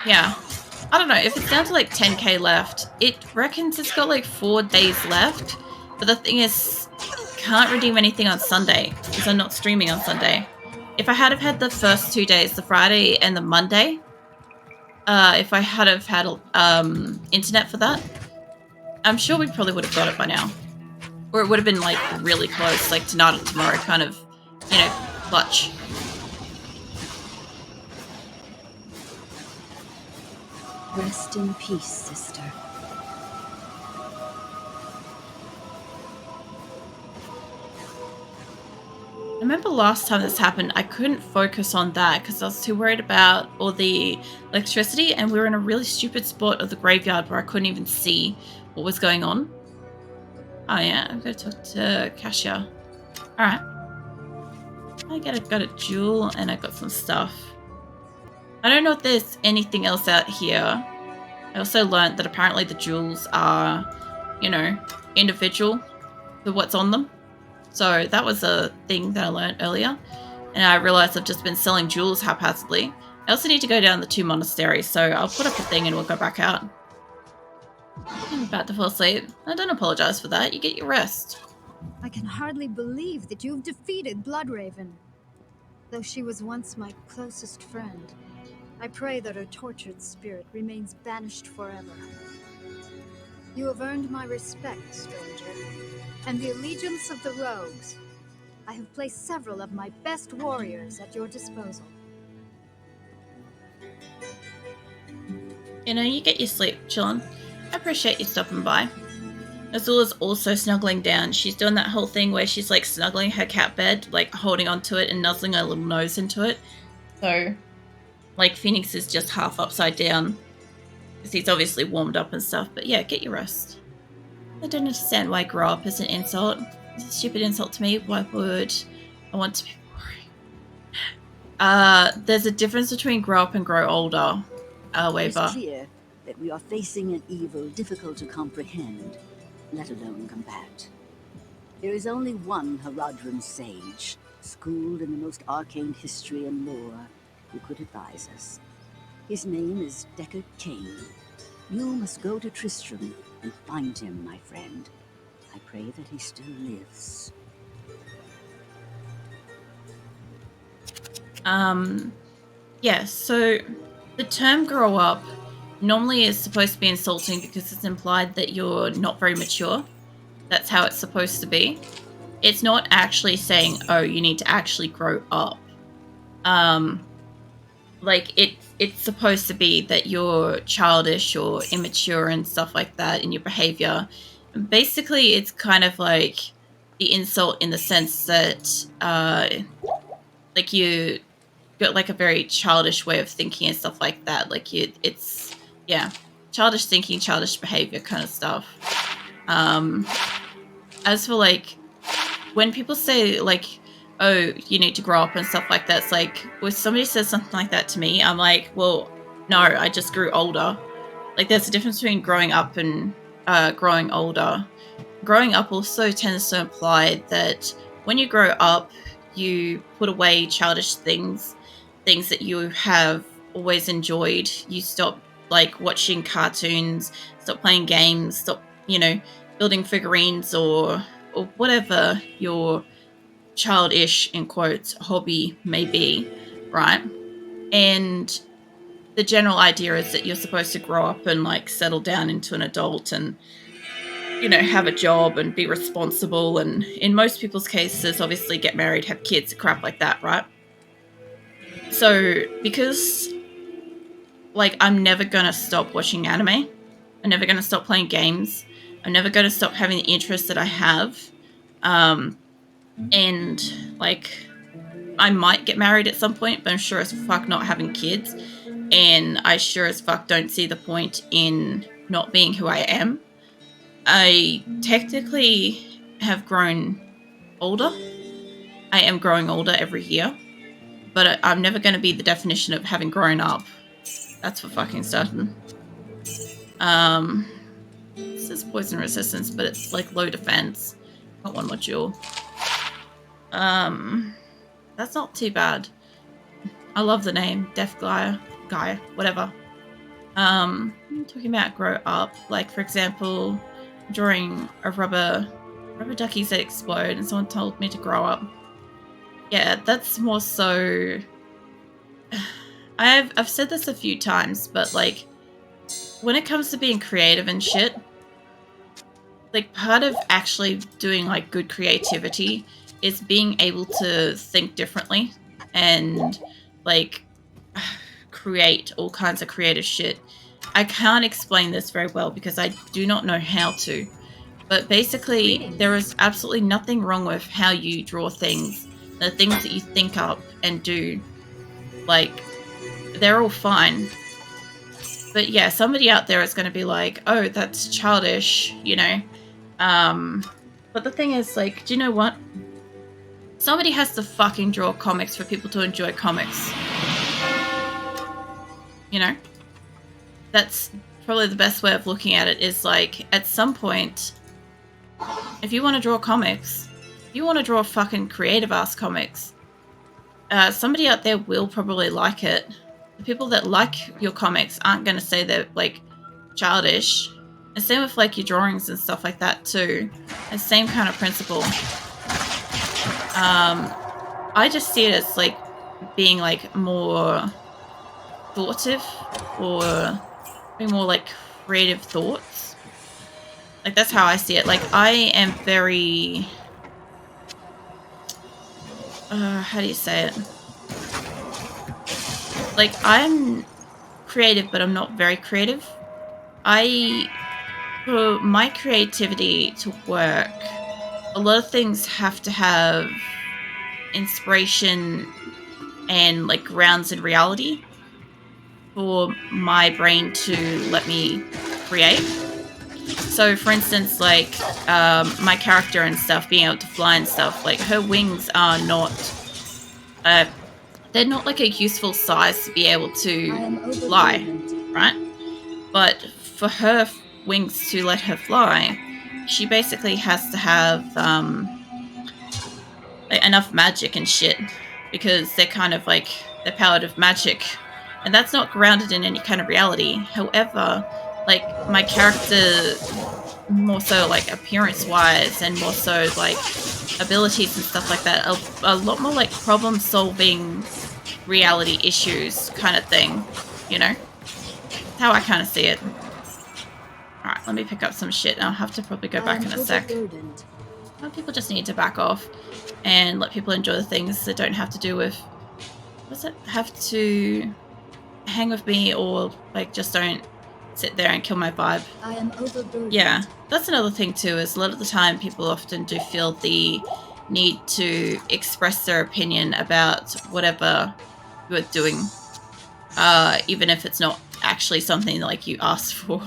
Yeah. I don't know, if it's down to like 10k left, it reckons it's got like 4 days left. But the thing is, can't redeem anything on Sunday because I'm not streaming on Sunday. If I had have had the first 2 days, the Friday and the Monday, if I had have had internet for that, I'm sure we probably would have got it by now. Or it would have been like really close, like tonight or tomorrow kind of, you know, clutch. Rest in peace, sister. I remember last time this happened, I couldn't focus on that because I was too worried about all the electricity, and we were in a really stupid spot of the graveyard where I couldn't even see what was going on. Oh yeah, I'm gonna talk to Kasia. Alright. I got a jewel and I got some stuff. I don't know if there's anything else out here. I also learned that apparently the jewels are, you know, individual to what's on them. So that was a thing that I learned earlier. And I realized I've just been selling jewels haphazardly. I also need to go down the 2 monasteries, so I'll put up a thing and we'll go back out. I'm about to fall asleep. I don't apologize for that. You get your rest. I can hardly believe that you've defeated Bloodraven. Though she was once my closest friend, I pray that her tortured spirit remains banished forever. You have earned my respect, stranger, and the allegiance of the rogues. I have placed several of my best warriors at your disposal. You know, you get your sleep, chillin'. I appreciate you stopping by. Azula's also snuggling down. She's doing that whole thing where she's like snuggling her cat bed, like holding onto it and nuzzling her little nose into it. So, like, Phoenix is just half upside down because he's obviously warmed up and stuff. But yeah, get your rest. I don't understand why grow up is an insult. It's a stupid insult to me. Why would I want to be boring? There's a difference between grow up and grow older. Waver. It's clear that we are facing an evil difficult to comprehend, let alone combat. There is only one Haradrim sage, schooled in the most arcane history and lore, who could advise us. His name is Deckard Cain. You must go to Tristram and find him, my friend. I pray that he still lives. Yeah, so the term grow up normally is supposed to be insulting because it's implied that you're not very mature. That's how it's supposed to be. It's not actually saying, oh, you need to actually grow up. Like, it's supposed to be that you're childish or immature and stuff like that in your behavior. And basically, it's kind of like the insult in the sense that, like, you got like a very childish way of thinking and stuff like that. Like, it's childish thinking, childish behavior kind of stuff. As for like when people say like, oh, you need to grow up and stuff like that, it's like when somebody says something like that to me, I'm like, well, no, I just grew older. Like, there's a difference between growing up and growing older. Growing up also tends to imply that when you grow up, you put away childish things that you have always enjoyed. You stop like watching cartoons, stop playing games, stop, you know, building figurines or whatever your childish, in quotes, hobby may be, right? And the general idea is that you're supposed to grow up and like settle down into an adult and, you know, have a job and be responsible, and in most people's cases obviously get married, have kids, crap like that, right? So because like I'm never gonna stop watching anime, I'm never gonna stop playing games, I'm never gonna stop having the interests that I have, and like I might get married at some point, but I'm sure as fuck not having kids, and I sure as fuck don't see the point in not being who I am. I technically have grown older. I am growing older every year, but I'm never going to be the definition of having grown up. That's for fucking certain. This is poison resistance, but it's like low defense. Got one more jewel. That's not too bad. I love the name. Deaf Gaia, whatever. I'm talking about grow up. Like, for example, drawing a rubber duckies that explode, and someone told me to grow up. Yeah, that's more so. I've said this a few times, but like, when it comes to being creative and shit, like part of actually doing like good creativity is being able to think differently and like create all kinds of creative shit. I can't explain this very well because I do not know how to. But basically, there is absolutely nothing wrong with how you draw things. The things that you think up and do, like, they're all fine. But yeah, somebody out there is going to be like, oh, that's childish, you know? But the thing is, like, do you know what? Somebody has to fucking draw comics for people to enjoy comics. You know? That's probably the best way of looking at it is like, at some point, if you want to draw comics, if you want to draw fucking creative ass comics, somebody out there will probably like it. The people that like your comics aren't going to say they're like childish. And same with like your drawings and stuff like that too. The same kind of principle. I just see it as like being like more thoughtive or being more like creative thoughts. Like that's how I see it. Like I am very how do you say it? Like I'm creative, but I'm not very creative. For my creativity to work, a lot of things have to have inspiration and like grounds in reality for my brain to let me create. So for instance, like my character and stuff being able to fly and stuff, like her wings are not they're not like a useful size to be able to fly, right? But for her wings to let her fly, she basically has to have enough magic and shit, because they're kind of like they're powered of magic, and that's not grounded in any kind of reality. However, like my character, more so like appearance wise and more so like abilities and stuff like that, a lot more like problem solving reality issues kind of thing, you know? That's how I kind of see it. Alright, let me pick up some shit. I'll have to probably go back in a sec. Some people just need to back off and let people enjoy the things that don't have to do with... What's it? Have to hang with me or like just don't sit there and kill my vibe. I am overburdened. Yeah, that's another thing too, is a lot of the time people often do feel the need to express their opinion about whatever you're doing, even if it's not actually something like you asked for.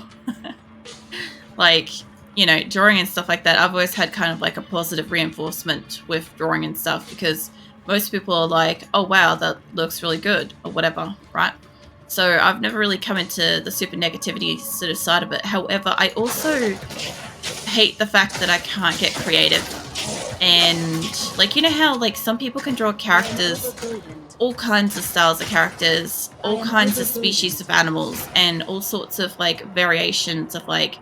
Like, you know, drawing and stuff like that, I've always had kind of like a positive reinforcement with drawing and stuff, because most people are like, oh wow, that looks really good or whatever, right? So I've never really come into the super negativity sort of side of it. However, I also hate the fact that I can't get creative. And like, you know how like some people can draw characters, all kinds of styles of characters, all kinds of species of animals, and all sorts of like variations of like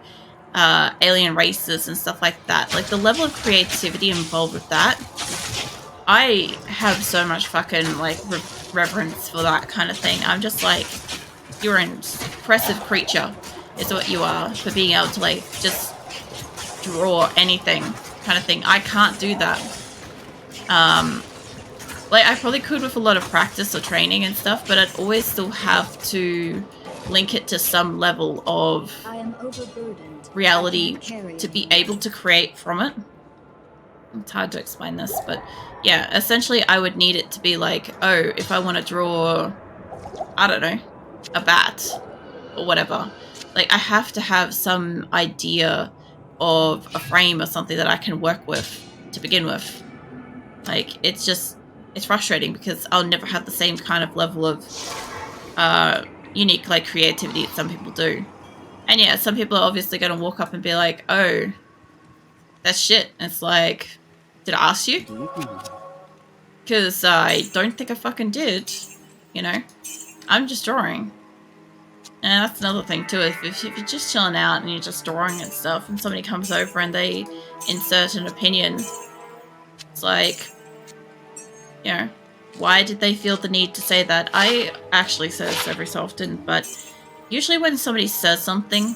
alien races and stuff like that. Like the level of creativity involved with that, I have so much fucking like reverence for that kind of thing. I'm just like, you're an impressive creature is what you are, for being able to like just draw anything kind of thing. I can't do that. Like I probably could with a lot of practice or training and stuff, but I'd always still have to link it to some level of reality to be able to create from it. It's hard to explain this, but yeah, essentially I would need it to be like, oh, if I want to draw, I don't know, a bat or whatever, like I have to have some idea of a frame or something that I can work with to begin with. Like it's frustrating because I'll never have the same kind of level of unique like creativity that some people do. And yeah, some people are obviously going to walk up and be like, oh, that's shit. And it's like, did I ask you? Because I don't think I fucking did. You know? I'm just drawing. And that's another thing too. If you're just chilling out and you're just drawing and stuff, and somebody comes over and they insert an opinion, it's like, you know, why did they feel the need to say that? I actually say this every so often, but usually when somebody says something,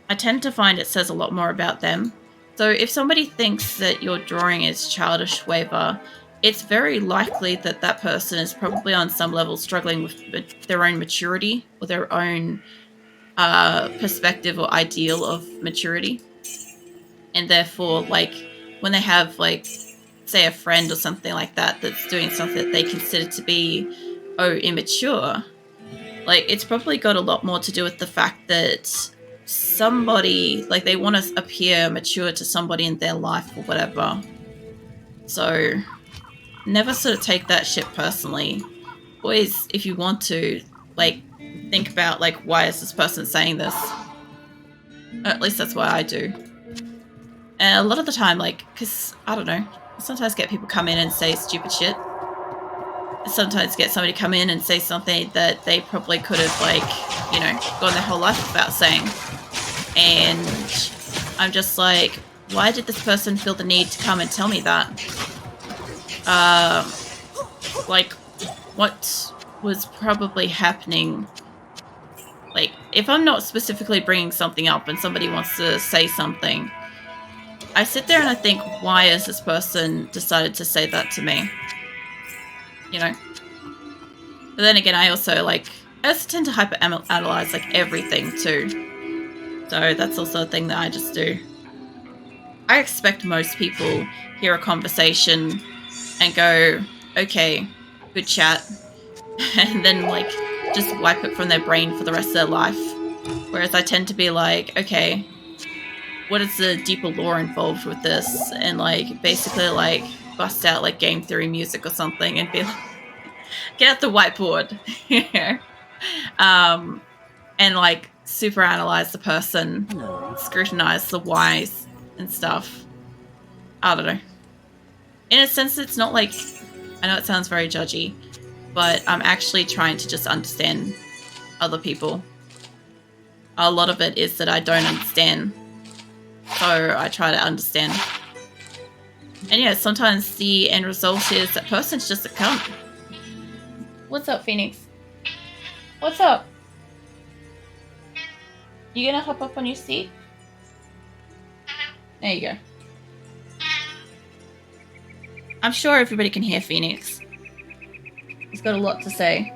I tend to find it says a lot more about them. So if somebody thinks that your drawing is childish, whatever, it's very likely that that person is probably on some level struggling with their own maturity or their own perspective or ideal of maturity. And therefore, like, when they have, like, say a friend or something like that that's doing something that they consider to be, immature, like, it's probably got a lot more to do with the fact that somebody, like, they want to appear mature to somebody in their life or whatever. So never sort of take that shit personally. Always, if you want to, like, think about, like, why is this person saying this? At least that's what I do. And a lot of the time, like, because, I don't know, I sometimes get people come in and say stupid shit. I sometimes get somebody come in and say something that they probably could have, like, you know, gone their whole life without saying. And I'm just like, why did this person feel the need to come and tell me that? Like, what was probably happening? Like, if I'm not specifically bringing something up and somebody wants to say something, I sit there and I think, why has this person decided to say that to me? You know? But then again, I also tend to hyper-analyze, like, everything, too. So that's also a thing that I just do. I expect most people hear a conversation and go, okay, good chat, and then, like, just wipe it from their brain for the rest of their life. Whereas I tend to be like, okay, what is the deeper lore involved with this? And, like, basically, like, bust out, like, game theory music or something and be like, get out the whiteboard. And, like, super analyze the person, scrutinize the whys and stuff. I don't know. In a sense, it's not like, I know it sounds very judgy, but I'm actually trying to just understand other people. A lot of it is that I don't understand, so I try to understand. And yeah, sometimes the end result is that person's just a cunt. What's up, Phoenix? What's up? You gonna hop up on your seat? There you go. I'm sure everybody can hear Phoenix. He's got a lot to say.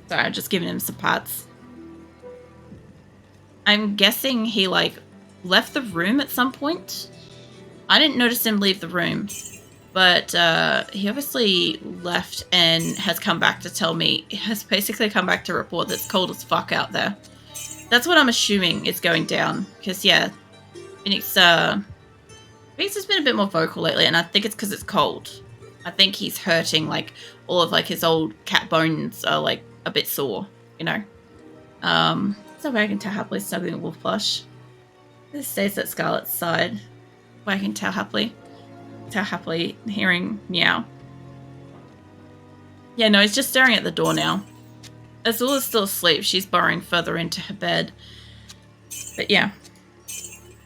Sorry, I'm just giving him some pats. I'm guessing he, like, left the room at some point. I didn't notice him leave the room, but he obviously left and has come back to tell me, has basically come back to report that it's cold as fuck out there. That's what I'm assuming is going down, because, yeah, Phoenix has been a bit more vocal lately, and I think it's because it's cold. I think he's hurting, like, all of, like, his old cat bones are, like, a bit sore, you know? So Wagon Tail happily snuggling a wolf plush. This stays at Scarlet's side. Wagging Tail happily hearing meow. Yeah, no, he's just staring at the door now. Azula's still asleep. She's burrowing further into her bed. But yeah.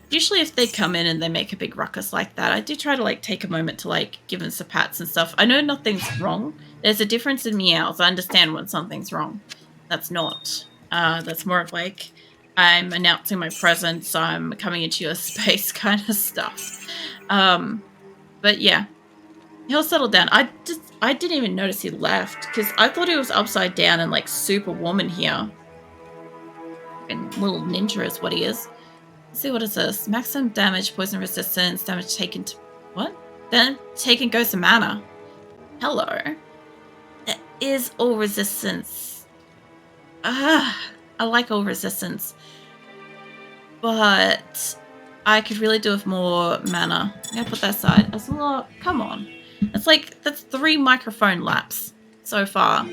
Usually if they come in and they make a big ruckus like that, I do try to, like, take a moment to, like, give them some pats and stuff. I know nothing's wrong. There's a difference in meows. I understand when something's wrong. That's not. That's more of, like, I'm announcing my presence, I'm coming into your space kind of stuff. But yeah. He'll settle down. I didn't even notice he left, because I thought he was upside down and, like, super warm in here. And little ninja is what he is. Let's see what it says. Maximum damage, poison resistance, damage taken to... What? Then taken goes to mana. Hello. It is all resistance. I like all resistance. But I could really do with more mana. I'm gonna put that aside. That's a lot. Come on. It's like, that's 3 microphone laps so far.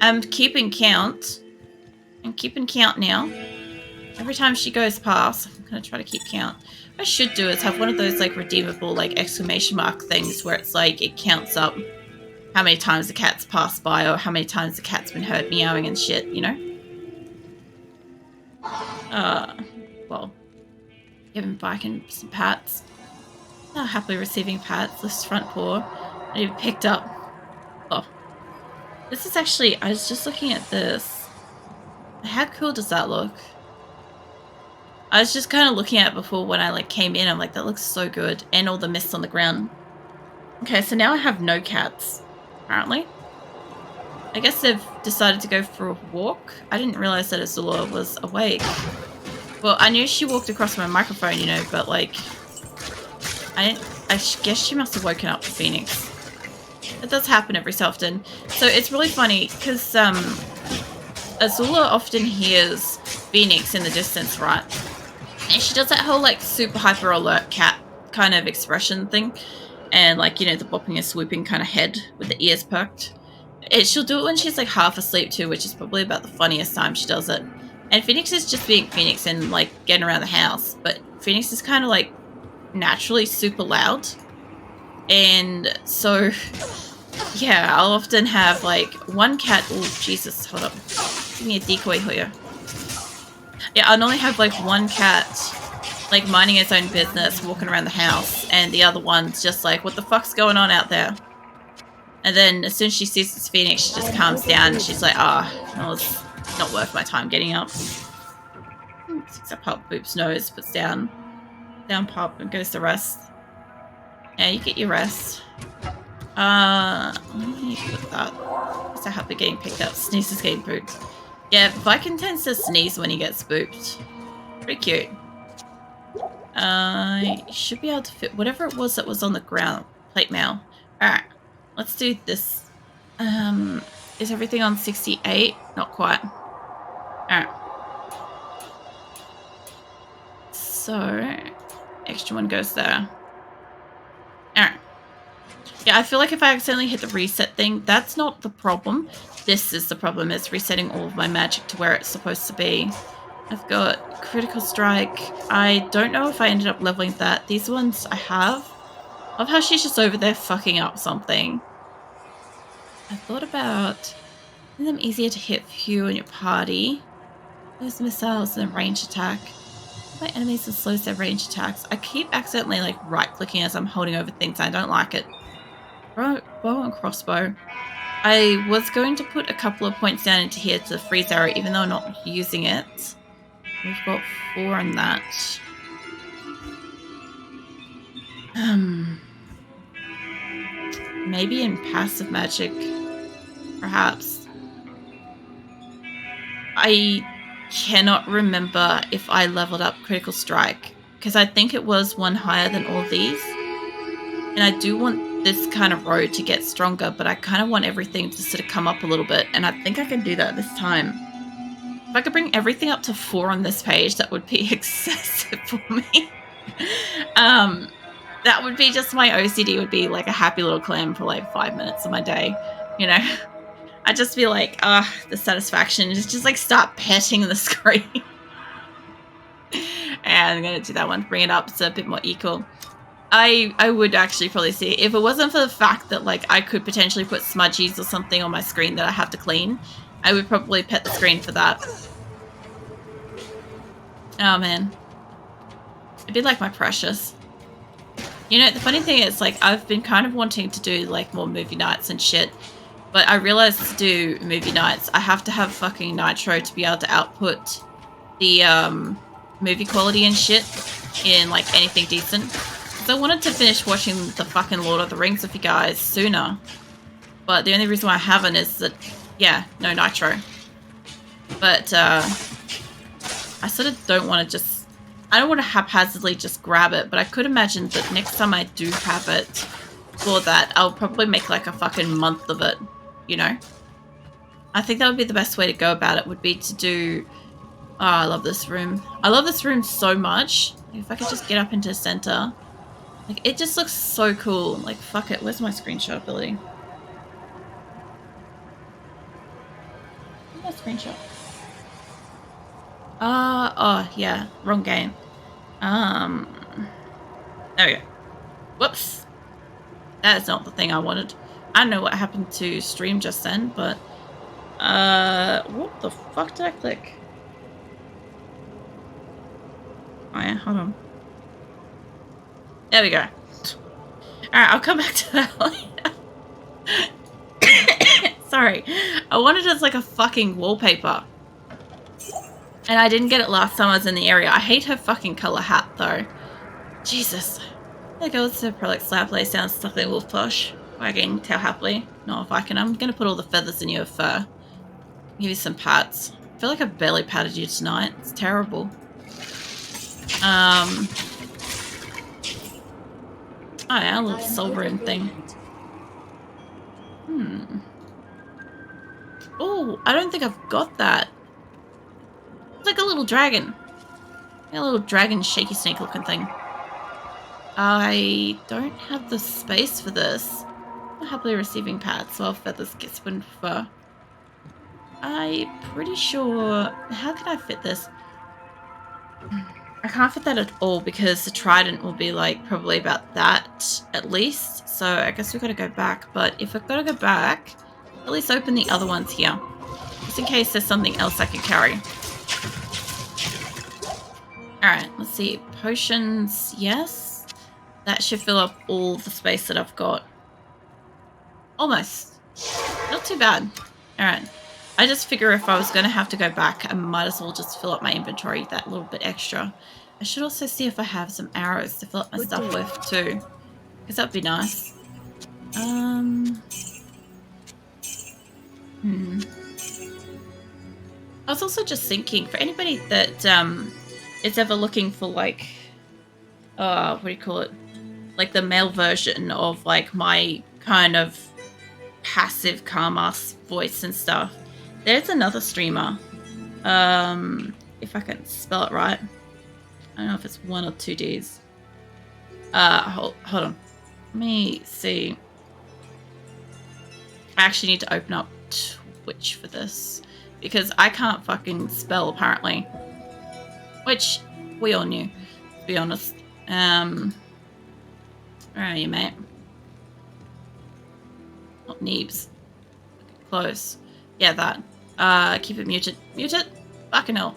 I'm keeping count. I'm keeping count now. Every time she goes past, I'm going to try to keep count. I should do is have one of those like redeemable like exclamation mark things where it's like it counts up how many times the cat's passed by or how many times the cat's been heard meowing and shit, you know? Well, giving Viking some pats. Not happily receiving pats. This front paw. I even picked up. Oh. This is actually, I was just looking at this. How cool does that look? I was just kind of looking at it before when I like came in. I'm like, that looks so good. And all the mist on the ground. Okay, so now I have no cats, apparently. I guess they've decided to go for a walk. I didn't realize that Azula was awake. Well, I knew she walked across my microphone, you know, but like, I guess she must have woken up the Phoenix. It does happen every so often. So it's really funny because Azula often hears Phoenix in the distance, right? And she does that whole like super hyper alert cat kind of expression thing. And like, you know, the bopping and swooping kind of head with the ears perked. She'll do it when she's like half asleep too, which is probably about the funniest time she does it. And Phoenix is just being Phoenix and like getting around the house. But Phoenix is kind of like naturally super loud. And so, yeah, I'll often have like one cat. Oh, Jesus, hold up. Give me a decoy here. Yeah, I'll normally have like one cat like minding its own business, walking around the house, and the other one's just like, what the fuck's going on out there? And then as soon as she sees this Phoenix, she just calms down and she's like, well, it's not worth my time getting up. Sticks up Pop, Boop's nose, puts down Pop, and goes to rest. Yeah, you get your rest. Let me put that. I'm so happy getting picked up. Sneezes getting pooped. Yeah, Viking tends to sneeze when he gets spooked. Pretty cute. You should be able to fit whatever it was that was on the ground. Plate mail. Alright, let's do this. Is everything on 68? Not quite. Alright. So, extra one goes there. Alright. Yeah, I feel like if I accidentally hit the reset thing, that's not the problem. This is the problem, is resetting all of my magic to where it's supposed to be. I've got Critical Strike. I don't know if I ended up leveling that. These ones I have. I love how she's just over there fucking up something. I thought about making them easier to hit for you and your party. Those missiles and range attack. My enemies and slows their range attacks. I keep accidentally like right clicking as I'm holding over things. I don't like it. Bow and crossbow. I was going to put a couple of points down into here to freeze arrow, even though I'm not using it. We've got 4 on that. Maybe in passive magic, perhaps. I cannot remember if I leveled up Critical Strike, because I think it was one higher than all these. And I do want this kind of road to get stronger, but I kind of want everything to sort of come up a little bit, and I think I can do that this time. If I could bring everything up to 4 on this page, that would be excessive for me. That would be just, my OCD would be like a happy little clam for like 5 minutes of my day, you know? I'd just be like, the satisfaction is just like start petting the screen. And I'm going to do that one, bring it up so a bit more equal. I would actually probably see it. If it wasn't for the fact that like I could potentially put smudgies or something on my screen that I have to clean, I would probably pet the screen for that. Oh man. It'd be like my precious. You know, the funny thing is, like, I've been kind of wanting to do like more movie nights and shit, but I realized to do movie nights, I have to have fucking Nitro to be able to output the movie quality and shit in like anything decent. I wanted to finish watching the fucking Lord of the Rings with you guys sooner. But the only reason why I haven't is that, yeah, no Nitro. But, I sort of don't want to just... I don't want to haphazardly just grab it, but I could imagine that next time I do have it for that, I'll probably make like a fucking month of it, you know? I think that would be the best way to go about it, would be to do... Oh, I love this room. I love this room so much. If I could just get up into the center... Like, it just looks so cool. Like, fuck it. Where's my screenshot ability? Where's my screenshot? Oh, yeah. Wrong game. There we go. Whoops. That's not the thing I wanted. I don't know what happened to stream just then, but what the fuck did I click? Oh yeah, hold on. There we go. Alright, I'll come back to that later. Sorry. I wanted it as like a fucking wallpaper. And I didn't get it last time I was in the area. I hate her fucking colour hat though. Jesus. There goes the Prolix Slapplay sounds slightly wolf plush. Wagging tail happily. No, if I can. I'm gonna put all the feathers in your fur. Give you some pats. I feel like I've barely patted you tonight. It's terrible. Oh yeah, a little silvering thing. Oh, I don't think I've got that. It's like a little dragon. A little dragon shaky snake looking thing. I don't have the space for this. I'm happily receiving pats while feathers get spun fur. I'm pretty sure... How can I fit this? I can't fit that at all because the trident will be like probably about that at least. So I guess we've got to go back. But if I've got to go back, at least open the other ones here. Just in case there's something else I can carry. Alright, let's see. Potions, yes. That should fill up all the space that I've got. Almost. Not too bad. Alright. I just figure if I was going to have to go back, I might as well just fill up my inventory that little bit extra. I should also see if I have some arrows to fill up my stuff with too. Because that'd be nice. I was also just thinking, for anybody that is ever looking for like, what do you call it? Like the male version of like my kind of passive calm-ass voice and stuff. There's another streamer. If I can spell it right. I don't know if it's 1 or 2 Ds. Hold on. Let me see. I actually need to open up Twitch for this. Because I can't fucking spell, apparently. Which, we all knew, to be honest. Where are you, mate? Not Neebs. Close. Yeah, that. Keep it muted. Mute it? Fucking hell.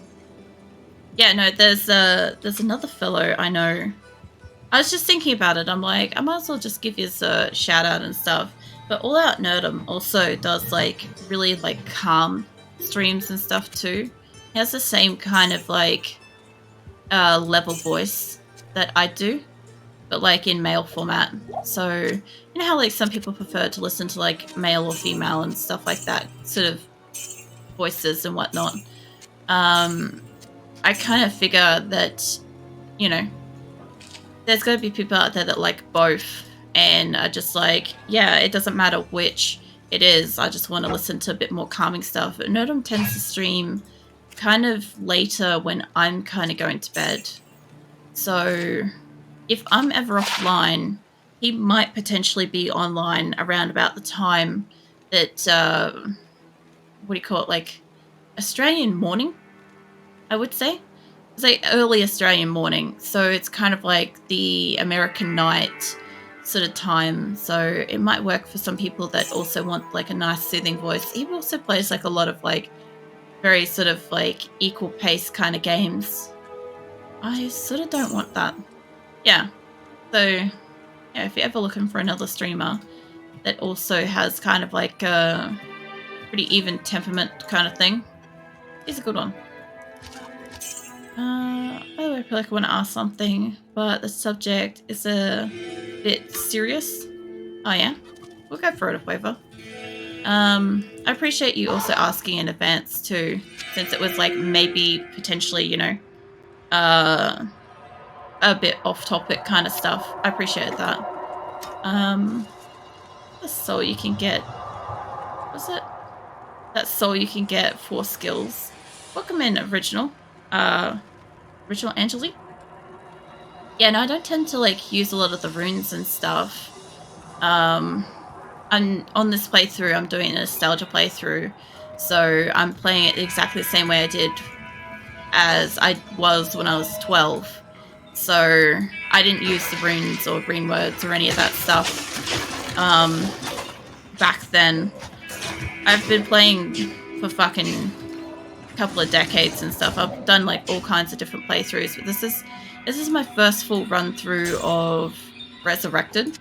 Yeah, no, there's another fellow I know. I was just thinking about it. I'm like, I might as well just give you a shout out and stuff. But All Out Nerdum also does like really like calm streams and stuff too. He has the same kind of like level voice that I do, but like in male format. So you know how like some people prefer to listen to like male or female and stuff like that sort of voices and whatnot. I kind of figure that, you know, there's got to be people out there that like both and are just like, yeah, it doesn't matter which it is. I just want to listen to a bit more calming stuff. But Nerdum tends to stream kind of later when I'm kind of going to bed. So if I'm ever offline, he might potentially be online around about the time that, what do you call it, like Australian morning, I would say. It's like early Australian morning. So it's kind of like the American night sort of time. So it might work for some people that also want like a nice soothing voice. He also plays like a lot of like very sort of like equal pace kind of games. I sort of don't want that. Yeah. So yeah, if you're ever looking for another streamer that also has kind of like a pretty even temperament kind of thing, he's a good one. By the way, I feel like I want to ask something, but the subject is a bit serious. Oh yeah? We'll go for it if ever. I appreciate you also asking in advance too, since it was like maybe potentially, you know, a bit off topic kind of stuff. I appreciate that. The soul you can get. Was it? That soul you can get 4 skills. Welcome in, original. Original Angeli? Yeah, no, I don't tend to like use a lot of the runes and stuff. And on this playthrough, I'm doing a nostalgia playthrough, so I'm playing it exactly the same way I did as I was when I was 12. so I didn't use the runes or rune words or any of that stuff back then. I've been playing for fucking couple of decades and stuff. I've done like all kinds of different playthroughs, but this is my first full run through of Resurrected,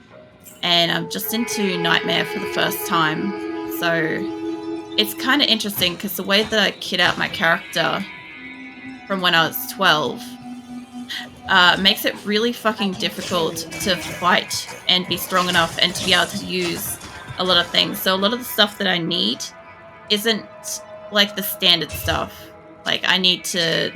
and I'm just into Nightmare for the first time. So it's kind of interesting because the way that I kit out my character from when I was 12 makes it really fucking difficult to fight and be strong enough and to be able to use a lot of things. So a lot of the stuff that I need isn't like the standard stuff. Like I need to,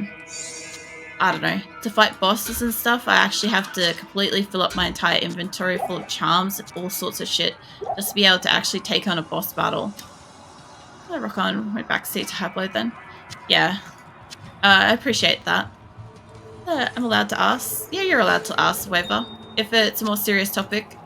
I don't know, to fight bosses and stuff, I actually have to completely fill up my entire inventory full of charms and all sorts of shit just to be able to actually take on a boss battle. Can I rock on my backseat to upload then? Yeah. I appreciate that. I'm allowed to ask. Yeah, you're allowed to ask, whatever. If it's a more serious topic,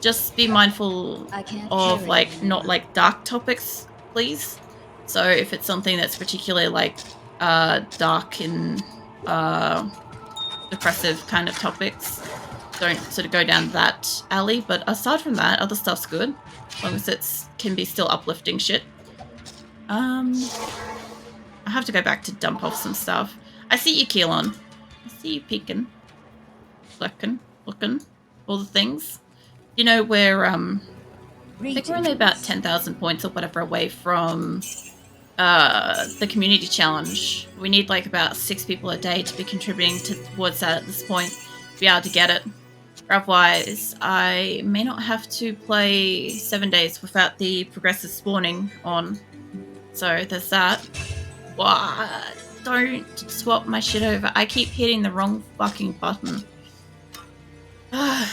just be mindful of like not like dark topics, please. So if it's something that's particularly like dark and depressive kind of topics, don't sort of go down that alley. But aside from that, other stuff's good, as long as it can be still uplifting shit. I have to go back to dump off some stuff. I see you, Keelan. I see you peeking, looking, all the things. You know, we're I think we're only about 10,000 points or whatever away from the community challenge. We need like about 6 people a day to be contributing towards that at this point to be able to get it. Otherwise, I may not have to play 7 days without the progressive spawning on. So there's that. What? Don't swap my shit over. I keep hitting the wrong fucking button. Of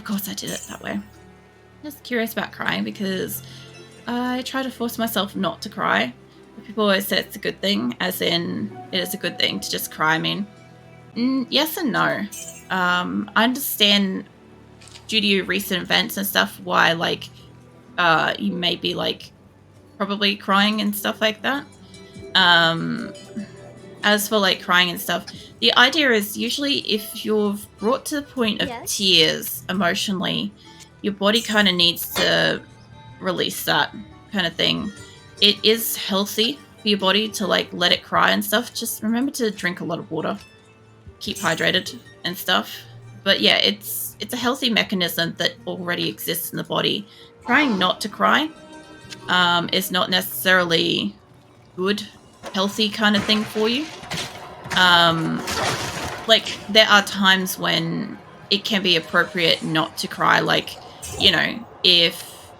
course I did it that way. Just curious about crying because I try to force myself not to cry. People always say it's a good thing, as in it is a good thing to just cry. I mean, yes and no. I understand due to recent events and stuff why like you may be like probably crying and stuff like that. As for like crying and stuff, the idea is usually if you're brought to the point of tears emotionally, your body kind of needs to release that kind of thing. It is healthy for your body to like let it cry and stuff. Just remember to drink a lot of water, keep hydrated and stuff. But yeah, it's a healthy mechanism that already exists in the body. Trying not to cry is not necessarily good, healthy kind of thing for you. Like there are times when it can be appropriate not to cry, like, you know, if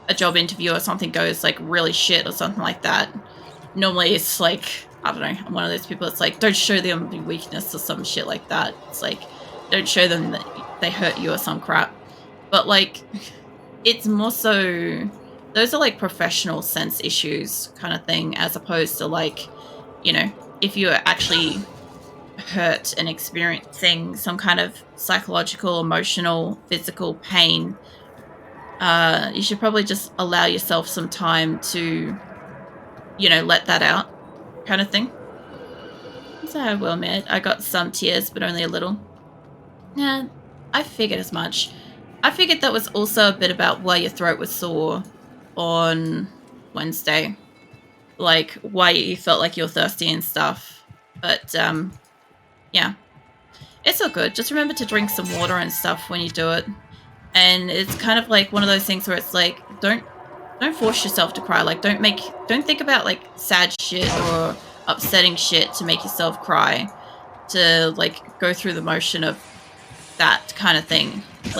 a job interview or something goes like really shit or something like that. Normally it's like, I don't know, I'm one of those people that's like, don't show them your weakness or some shit like that. It's like, don't show them that they hurt you or some crap. But like, it's more so, those are like professional sense issues kind of thing, as opposed to like, you know, if you're actually hurt and experiencing some kind of psychological, emotional, physical pain, you should probably just allow yourself some time to, you know, let that out kind of thing. So I will admit, I got some tears, but only a little. Yeah, I figured as much. I figured that was also a bit about why your throat was sore on Wednesday. Like, why you felt like you were thirsty and stuff. But, yeah. It's all good. Just remember to drink some water and stuff when you do it. And it's kind of like one of those things where it's like, don't force yourself to cry. Like, don't think about like sad shit or upsetting shit to make yourself cry. To like go through the motion of that kind of thing.